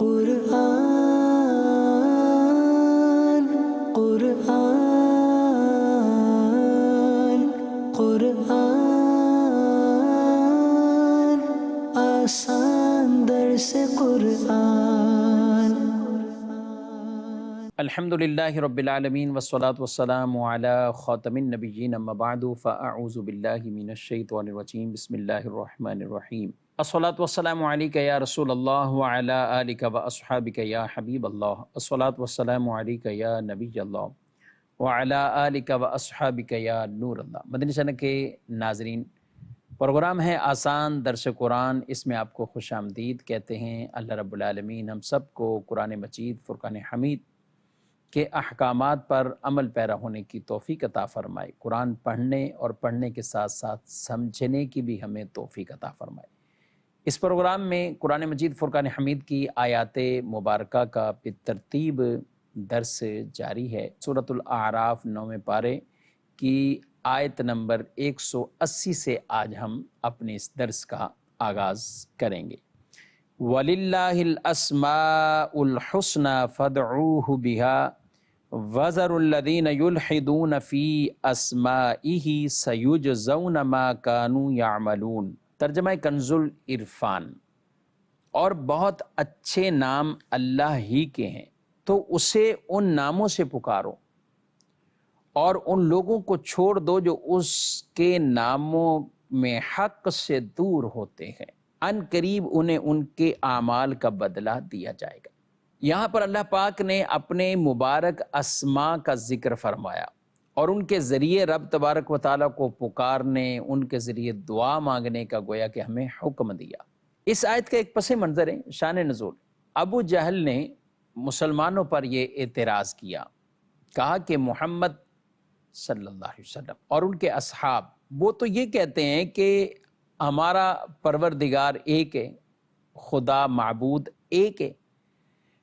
قرآن قرآن قرآن آسان درس قرآن۔ الحمدللہ رب العالمین والصلاة والسلام علی خاتم النبیین اما بعد فاعوذ باللہ من الشیطان الرجیم بسم اللہ الرحمن الرحیم۔ الصلاة والسلام علیک یا رسول اللہ وعلی آلک واصحابک یا حبیب اللہ، الصلاة والسلام علیک یا نبی اللہ وعلی آلک واصحابک یا نور اللہ۔ مدنی چینل کے ناظرین، پروگرام ہے آسان درس قرآن، اس میں آپ کو خوش آمدید کہتے ہیں۔ اللہ رب العالمین ہم سب کو قرآن مجید فرقان حمید کے احکامات پر عمل پیرا ہونے کی توفیق عطا فرمائے، قرآن پڑھنے اور پڑھنے کے ساتھ ساتھ سمجھنے کی بھی ہمیں توفیق عطا فرمائے۔ اس پروگرام میں قرآن مجید فرقان حمید کی آیات مبارکہ کا بالترتیب درس جاری ہے۔ سورۃ الاعراف 9ویں پارے کی آیت نمبر 180 سے آج ہم اپنے اس درس کا آغاز کریں گے۔ وَلِلَّهِ الْأَسْمَاءُ الْحُسْنَى فَادْعُوهُ بِهَا وَذَرُوا الَّذِينَ يُلْحِدُونَ فِي أَسْمَائِهِ سَيُجْزَوْنَ مَا كَانُوا يَعْمَلُونَ۔ ترجمہ کنز العرفان۔ اور بہت اچھے نام اللہ ہی کے ہیں، تو اسے ان ناموں سے پکارو اور ان لوگوں کو چھوڑ دو جو اس کے ناموں میں حق سے دور ہوتے ہیں، ان قریب انہیں ان کے اعمال کا بدلہ دیا جائے گا۔ یہاں پر اللہ پاک نے اپنے مبارک اسماء کا ذکر فرمایا اور ان کے ذریعے رب تبارک و تعالیٰ کو پکارنے، ان کے ذریعے دعا مانگنے کا گویا کہ ہمیں حکم دیا۔ اس آیت کا ایک پس منظر ہے شان نزول۔ ابو جہل نے مسلمانوں پر یہ اعتراض کیا، کہا کہ محمد صلی اللہ علیہ وسلم اور ان کے اصحاب وہ تو یہ کہتے ہیں کہ ہمارا پروردگار ایک ہے، خدا معبود ایک ہے،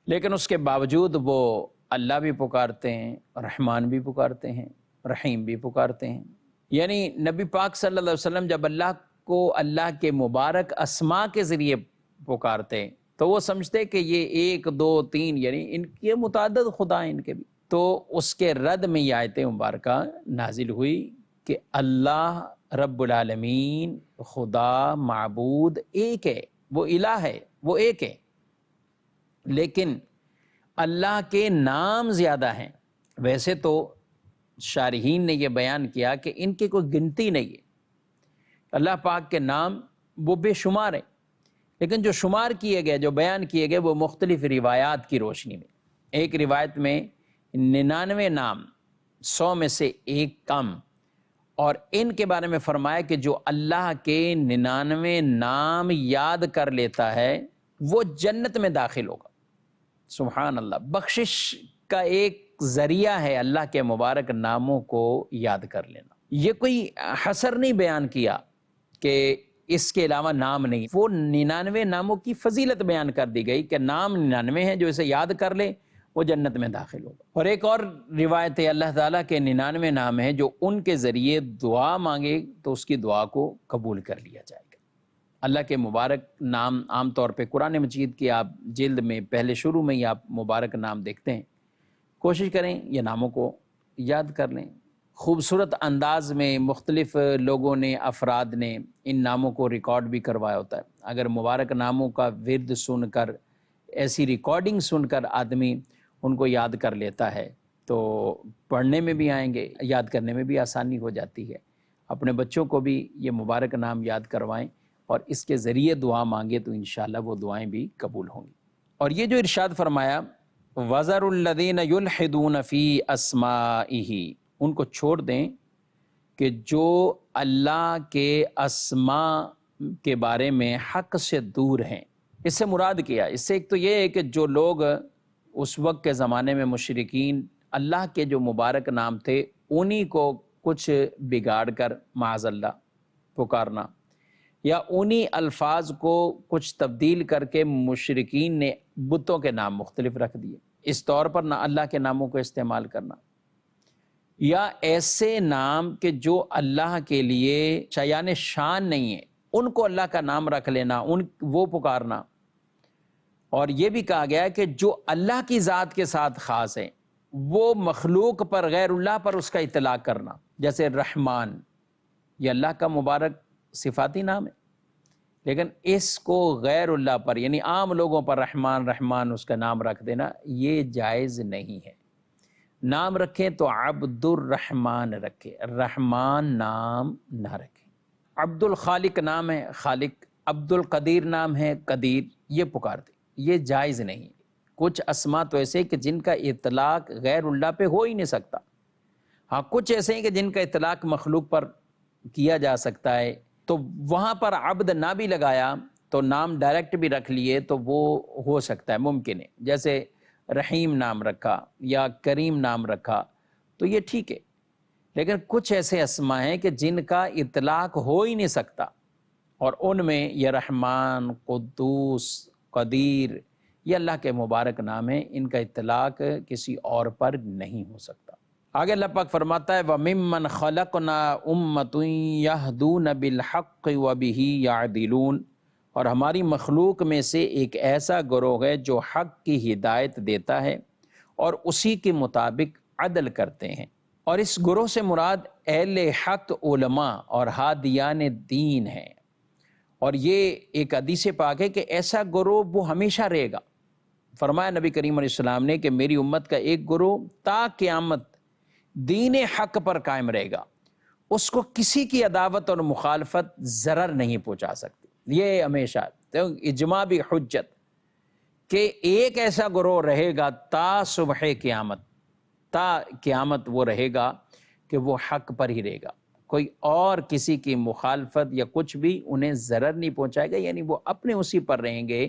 لیکن اس کے باوجود وہ اللہ بھی پکارتے ہیں، رحمان بھی پکارتے ہیں، رحیم بھی پکارتے ہیں۔ یعنی نبی پاک صلی اللہ علیہ وسلم جب اللہ کو اللہ کے مبارک اسماء کے ذریعے پکارتے ہیں تو وہ سمجھتے کہ یہ 1 2 3 یعنی ان کے متعدد خدا ہیں ان کے بھی۔ تو اس کے رد میں یہ آیت مبارکہ نازل ہوئی کہ اللہ رب العالمین خدا معبود ایک ہے، وہ الہ ہے، وہ ایک ہے، لیکن اللہ کے نام زیادہ ہیں۔ ویسے تو شارحین نے یہ بیان کیا کہ ان کی کوئی گنتی نہیں ہے، اللہ پاک کے نام وہ بے شمار ہیں، لیکن جو شمار کیے گئے، جو بیان کیے گئے وہ مختلف روایات کی روشنی میں۔ ایک روایت میں 99 نام، 100 میں سے ایک کم، اور ان کے بارے میں فرمایا کہ جو اللہ کے 99 نام یاد کر لیتا ہے وہ جنت میں داخل ہوگا۔ سبحان اللہ، بخشش کا ایک ذریعہ ہے اللہ کے مبارک ناموں کو یاد کر لینا۔ یہ کوئی حصر نہیں بیان کیا کہ اس کے علاوہ نام نہیں، وہ 99 ناموں کی فضیلت بیان کر دی گئی کہ نام 99 ہیں، جو اسے یاد کر لے وہ جنت میں داخل ہوگا۔ اور ایک اور روایت ہے اللہ تعالیٰ کے 99 نام ہیں جو ان کے ذریعے دعا مانگے تو اس کی دعا کو قبول کر لیا جائے گا۔ اللہ کے مبارک نام عام طور پہ قرآن مجید کی آپ جلد میں پہلے شروع میں ہی آپ مبارک نام دیکھتے ہیں، کوشش کریں یہ ناموں کو یاد کر لیں۔ خوبصورت انداز میں مختلف لوگوں نے، افراد نے ان ناموں کو ریکارڈ بھی کروایا ہوتا ہے۔ اگر مبارک ناموں کا ورد سن کر، ایسی ریکارڈنگ سن کر آدمی ان کو یاد کر لیتا ہے تو پڑھنے میں بھی آئیں گے، یاد کرنے میں بھی آسانی ہو جاتی ہے۔ اپنے بچوں کو بھی یہ مبارک نام یاد کروائیں اور اس کے ذریعے دعا مانگے تو انشاءاللہ وہ دعائیں بھی قبول ہوں گی۔ اور یہ جو ارشاد فرمایا وَذَرُوا الَّذِينَ يُلْحِدُونَ فِي أَسْمَائِهِ، ان کو چھوڑ دیں کہ جو اللہ کے اسماء کے بارے میں حق سے دور ہیں۔ اس سے مراد کیا؟ اس سے ایک تو یہ ہے کہ جو لوگ اس وقت کے زمانے میں مشرکین اللہ کے جو مبارک نام تھے انہی کو کچھ بگاڑ کر معاذ اللہ پکارنا، یا انہی الفاظ کو کچھ تبدیل کر کے مشرکین نے بتوں کے نام مختلف رکھ دیے، اس طور پر نہ اللہ کے ناموں کو استعمال کرنا، یا ایسے نام کہ جو اللہ کے لیے شایان شان نہیں ہے ان کو اللہ کا نام رکھ لینا، وہ پکارنا، اور یہ بھی کہا گیا ہے کہ جو اللہ کی ذات کے ساتھ خاص ہے وہ مخلوق پر غیر اللہ پر اس کا اطلاق کرنا، جیسے رحمان، یہ اللہ کا مبارک صفاتی نام ہے، لیکن اس کو غیر اللہ پر یعنی عام لوگوں پر رحمان رحمان اس کا نام رکھ دینا یہ جائز نہیں ہے۔ نام رکھیں تو عبد الرحمن رکھے، رحمان نام نہ رکھیں۔ عبد الخالق نام ہے، خالق، عبد القدیر نام ہے، قدیر، یہ پکارتے، یہ جائز نہیں۔ کچھ اسماء تو ایسے کہ جن کا اطلاق غیر اللہ پہ ہو ہی نہیں سکتا، ہاں کچھ ایسے ہیں کہ جن کا اطلاق مخلوق پر کیا جا سکتا ہے، تو وہاں پر عبد نہ بھی لگایا تو نام ڈائریکٹ بھی رکھ لیے تو وہ ہو سکتا ہے، ممکن ہے، جیسے رحیم نام رکھا یا کریم نام رکھا تو یہ ٹھیک ہے۔ لیکن کچھ ایسے اسماء ہیں کہ جن کا اطلاق ہو ہی نہیں سکتا، اور ان میں یہ رحمان، قدوس، قدیر، یہ اللہ کے مبارک نام ہیں، ان کا اطلاق کسی اور پر نہیں ہو سکتا۔ آگے اللہ پاک فرماتا ہے وَمِمَّنْ خَلَقْنَا أُمَّةٌ يَهْدُونَ بِالْحَقِّ وَبِهِ يَعْدِلُونَ، اور ہماری مخلوق میں سے ایک ایسا گروہ ہے جو حق کی ہدایت دیتا ہے اور اسی کے مطابق عدل کرتے ہیں۔ اور اس گروہ سے مراد اہل حق علماء اور ہادیان دین ہیں، اور یہ ایک حدیث پاک ہے کہ ایسا گروہ وہ ہمیشہ رہے گا۔ فرمایا نبی کریم علیہ السلام نے کہ میری امت کا ایک گروہ تا قیامت دین حق پر قائم رہے گا، اس کو کسی کی عداوت اور مخالفت ضرر نہیں پہنچا سکتی۔ یہ ہمیشہ اجماع بھی حجت کہ ایک ایسا گروہ رہے گا تا صبح قیامت، تا قیامت وہ رہے گا کہ وہ حق پر ہی رہے گا، کوئی اور کسی کی مخالفت یا کچھ بھی انہیں ضرر نہیں پہنچائے گا، یعنی وہ اپنے اسی پر رہیں گے،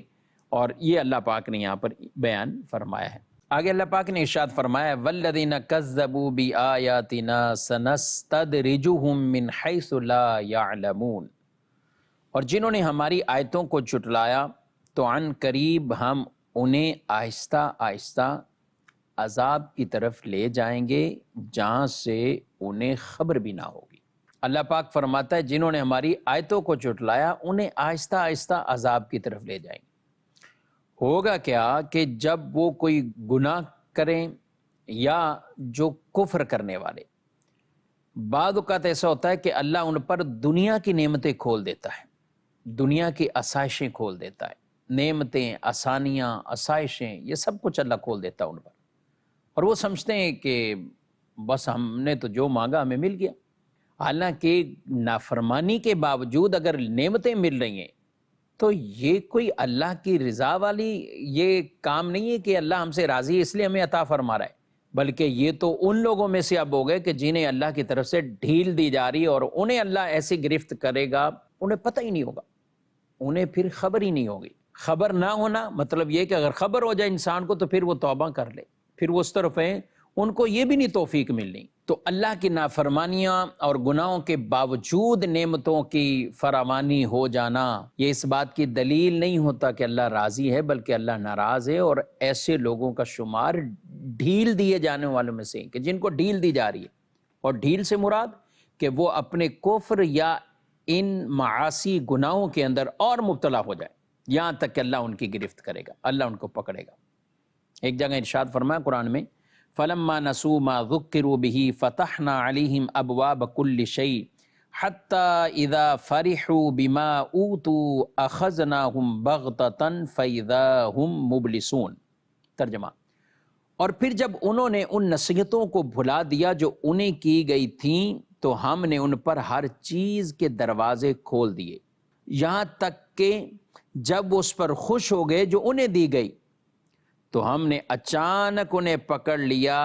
اور یہ اللہ پاک نے یہاں پر بیان فرمایا ہے۔ آگے اللہ پاک نے ارشاد فرمایا والذین کذبوا بآیاتنا سنستدرجهم من حیث لا یعلمون، اور جنہوں نے ہماری آیتوں کو جھٹلایا تو عن قریب ہم انہیں آہستہ آہستہ عذاب کی طرف لے جائیں گے جہاں سے انہیں خبر بھی نہ ہوگی۔ اللہ پاک فرماتا ہے جنہوں نے ہماری آیتوں کو جھٹلایا انہیں آہستہ آہستہ عذاب کی طرف لے جائیں گے۔ ہوگا کیا کہ جب وہ کوئی گناہ کریں یا جو کفر کرنے والے، بعض اوقات ایسا ہوتا ہے کہ اللہ ان پر دنیا کی نعمتیں کھول دیتا ہے، دنیا کی آسائشیں کھول دیتا ہے، نعمتیں، آسانیاں، آسائشیں، یہ سب کچھ اللہ کھول دیتا ہے ان پر، اور وہ سمجھتے ہیں کہ بس ہم نے تو جو مانگا ہمیں مل گیا۔ حالانکہ نافرمانی کے باوجود اگر نعمتیں مل رہی ہیں تو یہ کوئی اللہ کی رضا والی یہ کام نہیں ہے کہ اللہ ہم سے راضی ہے اس لیے ہمیں عطا فرما رہا ہے، بلکہ یہ تو ان لوگوں میں سے اب ہو گئے کہ جنہیں اللہ کی طرف سے ڈھیل دی جا رہی ہے، اور انہیں اللہ ایسی گرفت کرے گا انہیں پتہ ہی نہیں ہوگا، انہیں پھر خبر ہی نہیں ہوگی۔ خبر نہ ہونا مطلب یہ کہ اگر خبر ہو جائے انسان کو تو پھر وہ توبہ کر لے، پھر وہ اس طرف ہیں، ان کو یہ بھی نہیں توفیق ملنی۔ تو اللہ کی نافرمانیاں اور گناہوں کے باوجود نعمتوں کی فراوانی ہو جانا یہ اس بات کی دلیل نہیں ہوتا کہ اللہ راضی ہے، بلکہ اللہ ناراض ہے، اور ایسے لوگوں کا شمار ڈھیل دیے جانے والوں میں سے کہ جن کو ڈھیل دی جا رہی ہے، اور ڈھیل سے مراد کہ وہ اپنے کفر یا ان معاصی گناہوں کے اندر اور مبتلا ہو جائے یہاں تک کہ اللہ ان کی گرفت کرے گا، اللہ ان کو پکڑے گا۔ ایک جگہ ارشاد فرمایا قرآن میں فَلَمَّا نَسُوا مَا ذُكِّرُوا بِهِ فَتَحْنَا عَلَيْهِمْ أَبْوَابَ كُلِّ شَيْءٍ حَتَّى إِذَا فَرِحُوا بِمَا أُوتُوا أَخَذْنَاهُمْ بَغْتَةً فَإِذَا هُمْ مُبْلِسُونَ۔ ترجمہ، اور پھر جب انہوں نے ان نصیحتوں کو بھلا دیا جو انہیں کی گئی تھیں تو ہم نے ان پر ہر چیز کے دروازے کھول دیے، یہاں تک کہ جب اس پر خوش ہو گئے جو انہیں دی گئی تو ہم نے اچانک انہیں پکڑ لیا،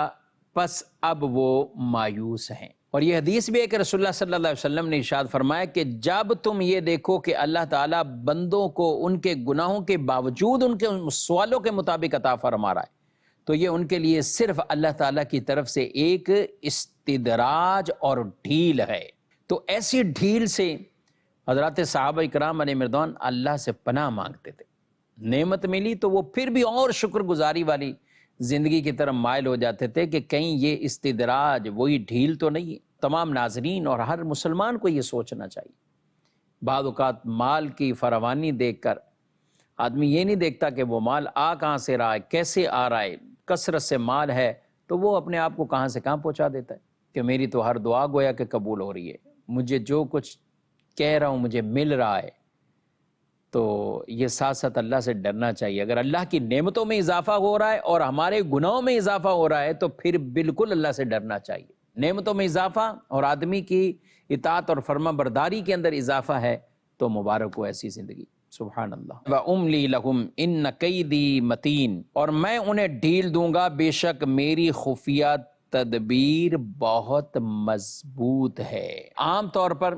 پس اب وہ مایوس ہیں۔ اور یہ حدیث بھی ہے کہ رسول اللہ صلی اللہ علیہ وسلم نے ارشاد فرمایا کہ جب تم یہ دیکھو کہ اللہ تعالیٰ بندوں کو ان کے گناہوں کے باوجود ان کے سوالوں کے مطابق عطا فرما رہا ہے تو یہ ان کے لیے صرف اللہ تعالیٰ کی طرف سے ایک استدراج اور ڈھیل ہے۔ تو ایسی ڈھیل سے حضرات صحابہ اکرام علیہ مردوان اللہ سے پناہ مانگتے تھے۔ نعمت ملی تو وہ پھر بھی اور شکر گزاری والی زندگی کی طرف مائل ہو جاتے تھے کہ کہیں یہ استدراج وہی ڈھیل تو نہیں ہے۔ تمام ناظرین اور ہر مسلمان کو یہ سوچنا چاہیے۔ بعض اوقات مال کی فراوانی دیکھ کر آدمی یہ نہیں دیکھتا کہ وہ مال آ کہاں سے رہا ہے، کیسے آ رہا ہے، کثرت سے مال ہے تو وہ اپنے آپ کو کہاں سے کہاں پہنچا دیتا ہے کہ میری تو ہر دعا گویا کہ قبول ہو رہی ہے، مجھے جو کچھ کہہ رہا ہوں مجھے مل رہا ہے۔ تو یہ ساتھ ساتھ اللہ سے ڈرنا چاہیے۔ اگر اللہ کی نعمتوں میں اضافہ ہو رہا ہے اور ہمارے گناہوں میں اضافہ ہو رہا ہے تو پھر بالکل اللہ سے ڈرنا چاہیے۔ نعمتوں میں اضافہ اور آدمی کی اطاعت اور فرما برداری کے اندر اضافہ ہے تو مبارک ہو ایسی زندگی۔ سبحان اللہ۔ وَأُمْلِي لَهُمْ إِنَّ كَيْدِي مَتِينٌ، اور میں انہیں ڈھیل دوں گا، بے شک میری خفیہ تدبیر بہت مضبوط ہے۔ عام طور پر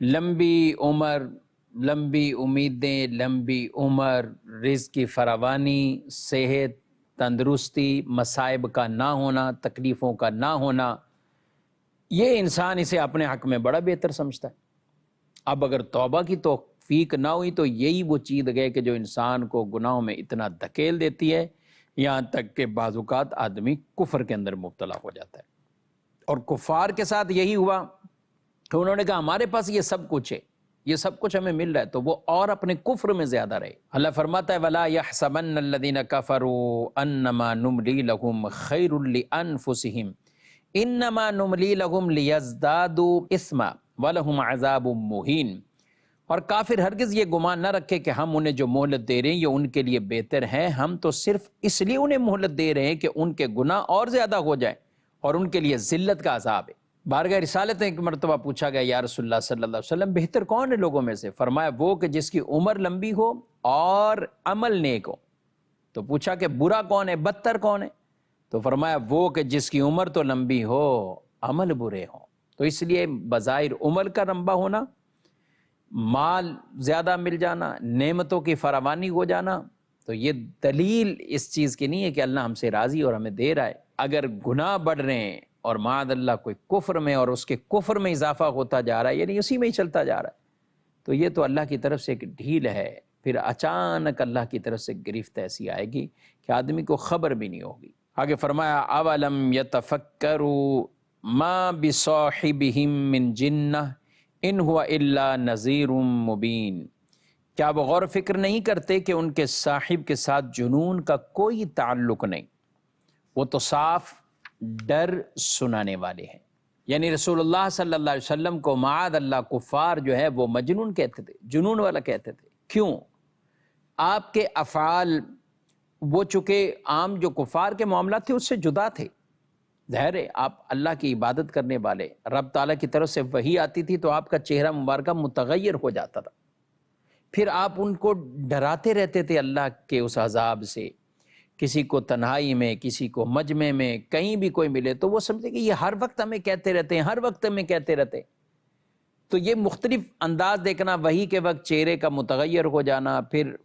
لمبی عمر، لمبی امیدیں، لمبی عمر، رزق کی فراوانی، صحت، تندرستی، مصائب کا نہ ہونا، تکلیفوں کا نہ ہونا، یہ انسان اسے اپنے حق میں بڑا بہتر سمجھتا ہے۔ اب اگر توبہ کی توفیق نہ ہوئی تو یہی وہ چیز گئے کہ جو انسان کو گناہوں میں اتنا دھکیل دیتی ہے، یہاں تک کہ بعض اوقات آدمی کفر کے اندر مبتلا ہو جاتا ہے۔ اور کفار کے ساتھ یہی ہوا کہ انہوں نے کہا ہمارے پاس یہ سب کچھ ہے، یہ سب کچھ ہمیں مل رہا ہے، تو وہ اور اپنے کفر میں زیادہ رہے۔ اللہ فرماتا ہے وَلَا يَحْسَبَنَّ الَّذِينَ كَفَرُوا أَنَّمَا نُمْلِي لَهُمْ خَيْرٌ لِأَنفُسِهِمْ إِنَّمَا نُمْلِي لَهُمْ لِيَزْدَادُوا إِثْمًا وَلَهُمْ عَذَابٌ مُهِينٌ۔ اور کافر ہرگز یہ گمان نہ رکھے کہ ہم انہیں جو مہلت دے رہے ہیں یہ ان کے لیے بہتر ہے، ہم تو صرف اس لیے انہیں مہلت دے رہے ہیں کہ ان کے گناہ اور زیادہ ہو جائیں اور ان کے لیے ذلت کا عذاب ہے۔ بارگاہ رسالت میں ایک مرتبہ پوچھا گیا یا رسول اللہ صلی اللہ علیہ وسلم بہتر کون ہے لوگوں میں سے؟ فرمایا وہ کہ جس کی عمر لمبی ہو اور عمل نیک ہو۔ تو پوچھا کہ برا کون ہے، بدتر کون ہے؟ تو فرمایا وہ کہ جس کی عمر تو لمبی ہو، عمل برے ہوں۔ تو اس لیے بظاہر عمر کا لمبا ہونا، مال زیادہ مل جانا، نعمتوں کی فراوانی ہو جانا، تو یہ دلیل اس چیز کی نہیں ہے کہ اللہ ہم سے راضی اور ہمیں دے رہا ہے۔ اگر گناہ بڑھ رہے ہیں اور معاذ اللہ کوئی کفر میں اور اس کے کفر میں اضافہ ہوتا جا رہا ہے، یعنی اسی میں ہی چلتا جا رہا ہے، تو یہ تو اللہ کی طرف سے ایک ڈھیل ہے۔ پھر اچانک اللہ کی طرف سے گرفت ایسی آئے گی کہ آدمی کو خبر بھی نہیں ہوگی۔ آگے فرمایا اولم یتفکروا ما بصاحبہم من جنہ ان هو الا نذیر مبین، کیا وہ غور و فکر نہیں کرتے کہ ان کے صاحب کے ساتھ جنون کا کوئی تعلق نہیں، وہ تو صاف ڈر سنانے والے ہیں۔ یعنی رسول اللہ صلی اللہ علیہ وسلم کو معاذ اللہ کفار جو ہے وہ مجنون کہتے تھے، جنون والا کہتے تھے۔ کیوں؟ آپ کے افعال وہ چونکہ عام جو کفار کے معاملات تھے اس سے جدا تھے۔ ظاہر ہے آپ اللہ کی عبادت کرنے والے، رب تعالیٰ کی طرف سے وحی آتی تھی تو آپ کا چہرہ مبارکہ متغیر ہو جاتا تھا، پھر آپ ان کو ڈراتے رہتے تھے اللہ کے اس عذاب سے۔ کسی کو تنہائی میں، کسی کو مجمع میں، کہیں بھی کوئی ملے تو وہ سمجھتے کہ یہ ہر وقت ہمیں کہتے رہتے ہیں، ہر وقت ہمیں کہتے رہتے ہیں۔ تو یہ مختلف انداز دیکھنا، وحی کے وقت چہرے کا متغیر ہو جانا، پھر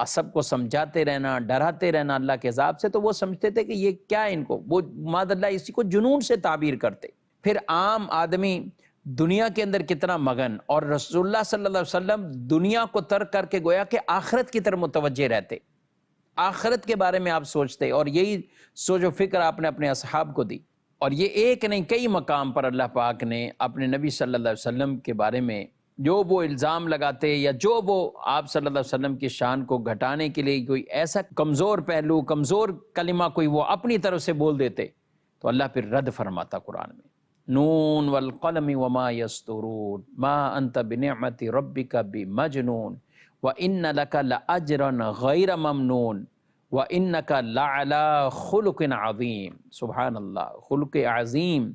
سب کو سمجھاتے رہنا، ڈراتے رہنا اللہ کے عذاب سے، تو وہ سمجھتے تھے کہ یہ کیا ہے ان کو، وہ معاذ اللہ اسی کو جنون سے تعبیر کرتے۔ پھر عام آدمی دنیا کے اندر کتنا مگن، اور رسول اللہ صلی اللہ علیہ وسلم دنیا کو ترک کر کے گویا کہ آخرت کی طرف متوجہ رہتے، آخرت کے بارے میں آپ سوچتے، اور یہی سوچ و فکر آپ نے اپنے اصحاب کو دی۔ اور یہ ایک نہیں کئی مقام پر اللہ پاک نے اپنے نبی صلی اللہ علیہ وسلم کے بارے میں جو وہ الزام لگاتے یا جو وہ آپ صلی اللہ علیہ وسلم کی شان کو گھٹانے کے لیے کوئی ایسا کمزور پہلو، کمزور کلمہ کوئی وہ اپنی طرف سے بول دیتے تو اللہ پھر رد فرماتا قرآن میں، نون والقلم وما یسطرون ما انت بنعمت ربک بمجنون وَإِنَّ لَكَ لَأَجْرًا غَيْرَ مَمْنُونٍ وَإِنَّكَ لَعَلَىٰ خُلُقٍ عَظِيمٍ۔ سبحان اللہ، خلق عظیم،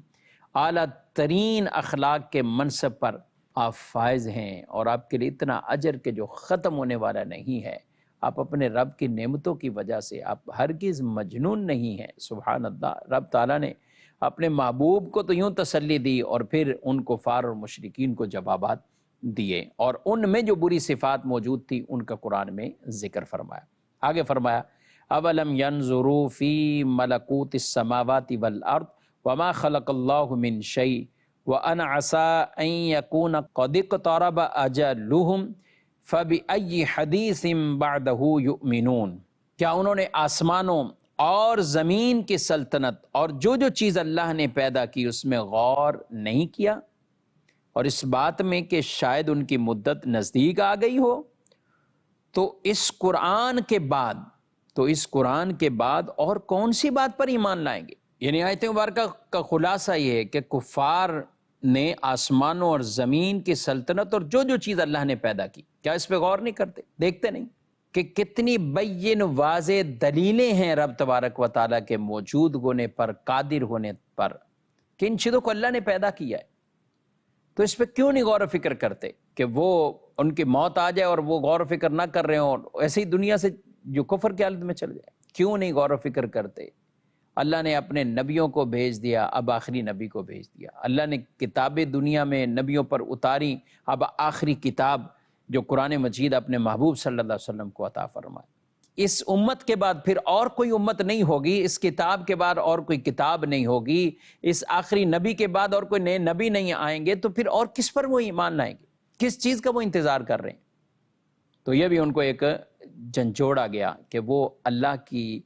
اعلیٰ ترین اخلاق کے منصب پر آپ فائز ہیں، اور آپ کے لیے اتنا اجر کہ جو ختم ہونے والا نہیں ہے۔ آپ اپنے رب کی نعمتوں کی وجہ سے آپ ہرگز مجنون نہیں ہیں۔ سبحان اللہ، رب تعالیٰ نے اپنے محبوب کو تو یوں تسلی دی اور پھر ان کفار اور مشرکین کو جوابات دیے، اور ان میں جو بری صفات موجود تھی ان کا قرآن میں ذکر فرمایا۔ آگے فرمایا اولم ينظروا فی ملکوت السماوات والارض وما خلق اللہ من شیء وان عسى ان يكون قد اقترب اجلهم فبأي حدیث بعدہ یؤمنون، کیا انہوں نے آسمانوں اور زمین کی سلطنت اور جو جو چیز اللہ نے پیدا کی اس میں غور نہیں کیا، اور اس بات میں کہ شاید ان کی مدت نزدیک آ گئی ہو؟ تو اس قرآن کے بعد اور کون سی بات پر ایمان لائیں گے؟ یعنی آیت مبارکہ کا خلاصہ یہ ہے کہ کفار نے آسمانوں اور زمین کی سلطنت اور جو جو چیز اللہ نے پیدا کی، کیا اس پہ غور نہیں کرتے؟ دیکھتے نہیں کہ کتنی بین واضح دلیلیں ہیں رب تبارک و تعالیٰ کے موجود ہونے پر، قادر ہونے پر، کہ ان چیزوں کو اللہ نے پیدا کیا ہے؟ تو اس پہ کیوں نہیں غور و فکر کرتے کہ وہ ان کی موت آ جائے اور وہ غور و فکر نہ کر رہے ہوں اور ایسے ہی دنیا سے جو کفر کی حالت میں چل جائے؟ کیوں نہیں غور و فکر کرتے؟ اللہ نے اپنے نبیوں کو بھیج دیا، اب آخری نبی کو بھیج دیا۔ اللہ نے کتابیں دنیا میں نبیوں پر اتاری، اب آخری کتاب جو قرآن مجید اپنے محبوب صلی اللہ علیہ وسلم کو عطا فرمائے۔ اس امت کے بعد پھر اور کوئی امت نہیں ہوگی، اس کتاب کے بعد اور کوئی کتاب نہیں ہوگی، اس آخری نبی کے بعد اور کوئی نئے نبی نہیں آئیں گے، تو پھر اور کس پر وہ ایمان لائیں گے؟ کس چیز کا وہ انتظار کر رہے ہیں؟ تو یہ بھی ان کو ایک جھنجھوڑا گیا کہ وہ اللہ کی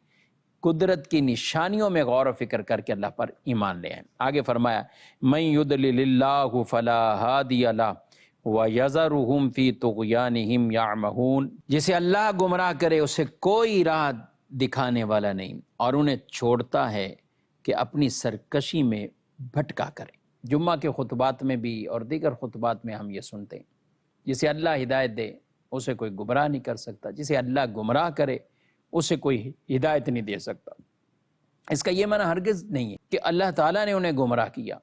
قدرت کی نشانیوں میں غور و فکر کر کے اللہ پر ایمان لے آئیں۔ آگے فرمایا مَن يُضْلِلِ اللَّهُ فَلَا هَادِيَ لَهُ وَيَذَرُهُمْ فِي طُغْيَانِهِمْ يَعْمَهُونَ، جسے اللہ گمراہ کرے اسے کوئی راہ دکھانے والا نہیں اور انہیں چھوڑتا ہے کہ اپنی سرکشی میں بھٹکا کرے۔ جمعہ کے خطبات میں بھی اور دیگر خطبات میں ہم یہ سنتے ہیں، جسے اللہ ہدایت دے اسے کوئی گمراہ نہیں کر سکتا، جسے اللہ گمراہ کرے اسے کوئی ہدایت نہیں دے سکتا۔ اس کا یہ معنی ہرگز نہیں ہے کہ اللہ تعالیٰ نے انہیں گمراہ کیا،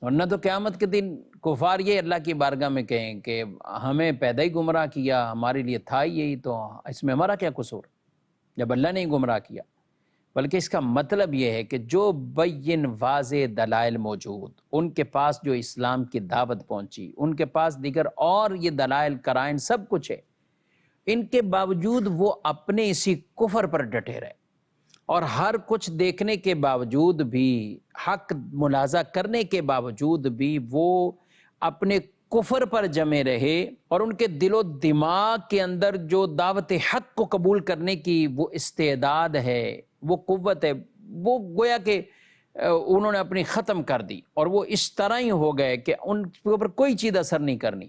ورنہ تو قیامت کے دن کفار یہ اللہ کی بارگاہ میں کہیں کہ ہمیں پیدا ہی گمراہ کیا، ہمارے لیے تھا ہی یہی، تو اس میں ہمارا کیا قصور جب اللہ نے ہی گمراہ کیا؟ بلکہ اس کا مطلب یہ ہے کہ جو بین واضح دلائل موجود، ان کے پاس جو اسلام کی دعوت پہنچی، ان کے پاس دیگر اور یہ دلائل قرائن سب کچھ ہے، ان کے باوجود وہ اپنے اسی کفر پر ڈٹے رہے، اور ہر کچھ دیکھنے کے باوجود بھی، حق ملاحظہ کرنے کے باوجود بھی وہ اپنے کفر پر جمے رہے، اور ان کے دل و دماغ کے اندر جو دعوت حق کو قبول کرنے کی وہ استعداد ہے، وہ قوت ہے، وہ گویا کہ انہوں نے اپنی ختم کر دی، اور وہ اس طرح ہی ہو گئے کہ ان کے اوپر کوئی چیز اثر نہیں کرنی۔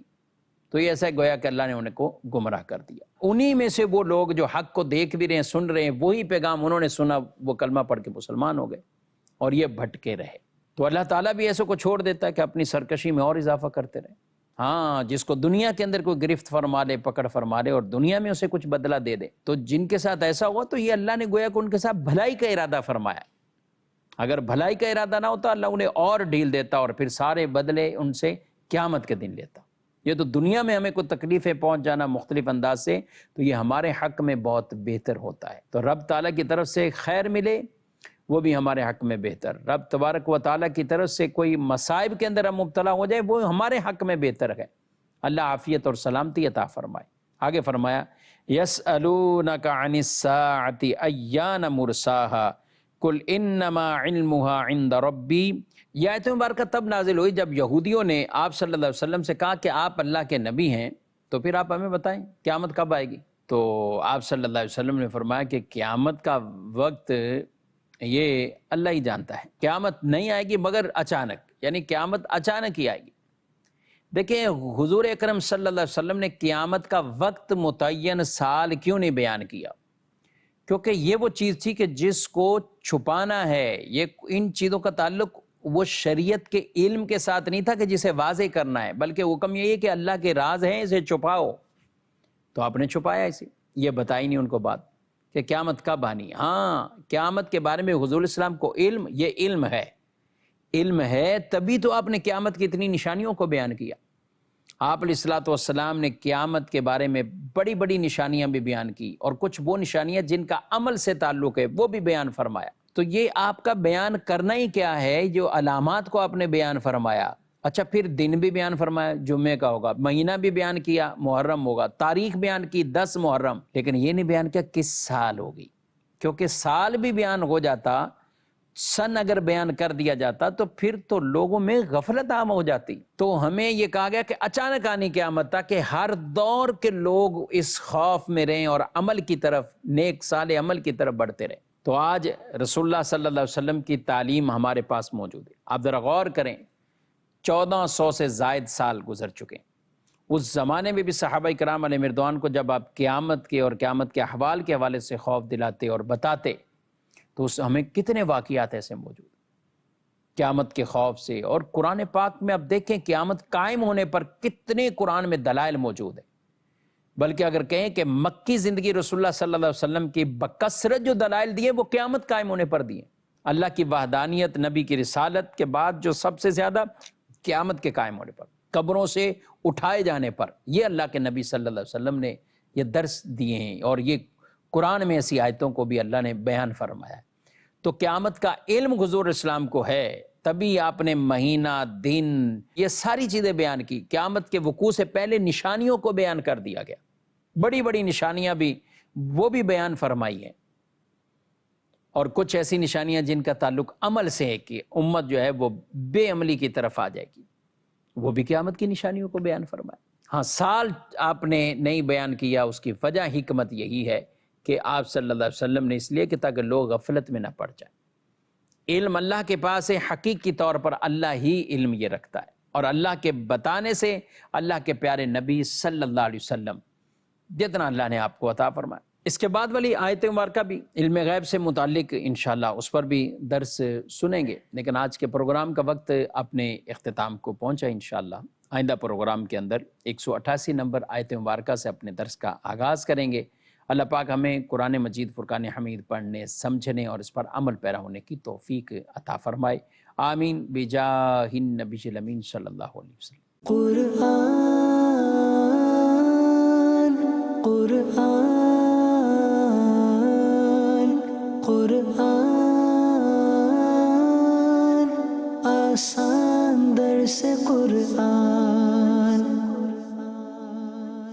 تو یہ ایسا گویا کہ اللہ نے انہیں کو گمراہ کر دیا۔ انہی میں سے وہ لوگ جو حق کو دیکھ بھی رہے ہیں، سن رہے ہیں، وہی پیغام انہوں نے سنا، وہ کلمہ پڑھ کے مسلمان ہو گئے اور یہ بھٹکے رہے۔ تو اللہ تعالیٰ بھی ایسے کو چھوڑ دیتا ہے کہ اپنی سرکشی میں اور اضافہ کرتے رہے۔ ہاں، جس کو دنیا کے اندر کوئی گرفت فرما لے، پکڑ فرما لے اور دنیا میں اسے کچھ بدلہ دے دے، تو جن کے ساتھ ایسا ہوا تو یہ اللہ نے گویا کہ ان کے ساتھ بھلائی کا ارادہ فرمایا۔ اگر بھلائی کا ارادہ نہ ہوتا اللہ انہیں اور ڈھیل دیتا اور پھر سارے بدلے ان سے قیامت کے دن لیتا۔ یہ تو دنیا میں ہمیں کوئی تکلیفیں پہنچ جانا مختلف انداز سے، تو یہ ہمارے حق میں بہت بہتر ہوتا ہے۔ تو رب تعالیٰ کی طرف سے خیر ملے وہ بھی ہمارے حق میں بہتر، رب تبارک و تعالیٰ کی طرف سے کوئی مصائب کے اندر ہم مبتلا ہو جائے وہ ہمارے حق میں بہتر ہے۔ اللہ عافیت اور سلامتی عطا فرمائے۔ آگے فرمایا یسألونک عن الساعۃ ایان مرساها قل انما علمها عند ربی۔ یہ آیت مبارکہ تب نازل ہوئی جب یہودیوں نے آپ صلی اللہ علیہ وسلم سے کہا کہ آپ اللہ کے نبی ہیں، تو پھر آپ ہمیں بتائیں قیامت کب آئے گی؟ تو آپ صلی اللہ علیہ وسلم نے فرمایا کہ قیامت کا وقت یہ اللہ ہی جانتا ہے، قیامت نہیں آئے گی مگر اچانک، یعنی قیامت اچانک ہی آئے گی۔ دیکھیں حضور اکرم صلی اللہ علیہ وسلم نے قیامت کا وقت متعین سال کیوں نہیں بیان کیا؟ کیونکہ یہ وہ چیز تھی کہ جس کو چھپانا ہے، یہ ان چیزوں کا تعلق وہ شریعت کے علم کے ساتھ نہیں تھا کہ جسے واضح کرنا ہے، بلکہ حکم یہ ہے کہ اللہ کے راز ہیں اسے چھپاؤ، تو آپ نے چھپایا اسے، یہ بتائی نہیں ان کو بات کہ قیامت کب آنی۔ ہاں، قیامت کے بارے میں حضور اسلام کو علم، یہ علم ہے تبھی تو آپ نے قیامت کی اتنی نشانیوں کو بیان کیا۔ آپ علیہ الصلوۃ والسلام نے قیامت کے بارے میں بڑی بڑی نشانیاں بھی بیان کی، اور کچھ وہ نشانیاں جن کا عمل سے تعلق ہے وہ بھی بیان فرمایا۔ تو یہ آپ کا بیان کرنا ہی کیا ہے، جو علامات کو آپ نے بیان فرمایا۔ اچھا، پھر دن بھی بیان فرمایا، جمعے کا ہوگا، مہینہ بھی بیان کیا، محرم ہوگا، تاریخ بیان کی 10 محرم، لیکن یہ نہیں بیان کیا کس سال ہوگی، کیونکہ سال بھی بیان ہو جاتا، سن اگر بیان کر دیا جاتا تو پھر تو لوگوں میں غفلت عام ہو جاتی۔ تو ہمیں یہ کہا گیا کہ اچانک آنی قیامت، تاکہ ہر دور کے لوگ اس خوف میں رہیں اور عمل کی طرف، نیک صالح عمل کی طرف بڑھتے رہیں۔ تو آج رسول اللہ صلی اللہ علیہ وسلم کی تعلیم ہمارے پاس موجود ہے۔ آپ ذرا غور کریں، 1400 سے زائد سال گزر چکے ہیں، اس زمانے میں بھی صحابہ کرام علیہ رضوان کو جب آپ قیامت کے اور قیامت کے احوال کے حوالے سے خوف دلاتے اور بتاتے تو اس ہمیں کتنے واقعات ایسے موجود قیامت کے خوف سے. اور قرآن پاک میں اب دیکھیں قیامت قائم ہونے پر کتنے قرآن میں دلائل موجود ہیں. بلکہ اگر کہیں کہ مکی زندگی رسول اللہ صلی اللہ علیہ وسلم کی بکثرت جو دلائل دیے وہ قیامت قائم ہونے پر دیے. اللہ کی وحدانیت، نبی کی رسالت کے بعد جو سب سے زیادہ قیامت کے قائم ہونے پر، قبروں سے اٹھائے جانے پر، یہ اللہ کے نبی صلی اللہ علیہ وسلم نے یہ درس دیے ہیں. اور یہ قرآن میں ایسی آیتوں کو بھی اللہ نے بیان فرمایا ہے. تو قیامت کا علم حضور اسلام کو ہے، تبھی آپ نے مہینہ، دن، یہ ساری چیزیں بیان کی. قیامت کے وقوع سے پہلے نشانیوں کو بیان کر دیا گیا، بڑی بڑی نشانیاں بھی وہ بھی بیان فرمائی ہیں. اور کچھ ایسی نشانیاں جن کا تعلق عمل سے ہے کہ امت جو ہے وہ بے عملی کی طرف آ جائے گی، وہ بھی قیامت کی نشانیوں کو بیان فرمایا. ہاں، سال آپ نے نہیں بیان کیا، اس کی وجہ حکمت یہی ہے کہ آپ صلی اللہ علیہ وسلم نے اس لیے کہ تاکہ لوگ غفلت میں نہ پڑ جائیں. علم اللہ کے پاس ہے، حقیقی طور پر اللہ ہی علم یہ رکھتا ہے، اور اللہ کے بتانے سے اللہ کے پیارے نبی صلی اللہ علیہ وسلم جتنا اللہ نے آپ کو عطا فرمایا. اس کے بعد والی آیت مبارکہ بھی علم غیب سے متعلق انشاءاللہ اس پر بھی درس سنیں گے. لیکن آج کے پروگرام کا وقت اپنے اختتام کو پہنچا. انشاءاللہ آئندہ پروگرام کے اندر 188 نمبر آیت مبارکہ سے اپنے درس کا آغاز کریں گے. اللہ پاک ہمیں قرآن مجید فرقان حمید پڑھنے، سمجھنے اور اس پر عمل پیرا ہونے کی توفیق عطا فرمائے. آمین بجاہ النبی الامین صلی اللہ علیہ وسلم. قرآن آسان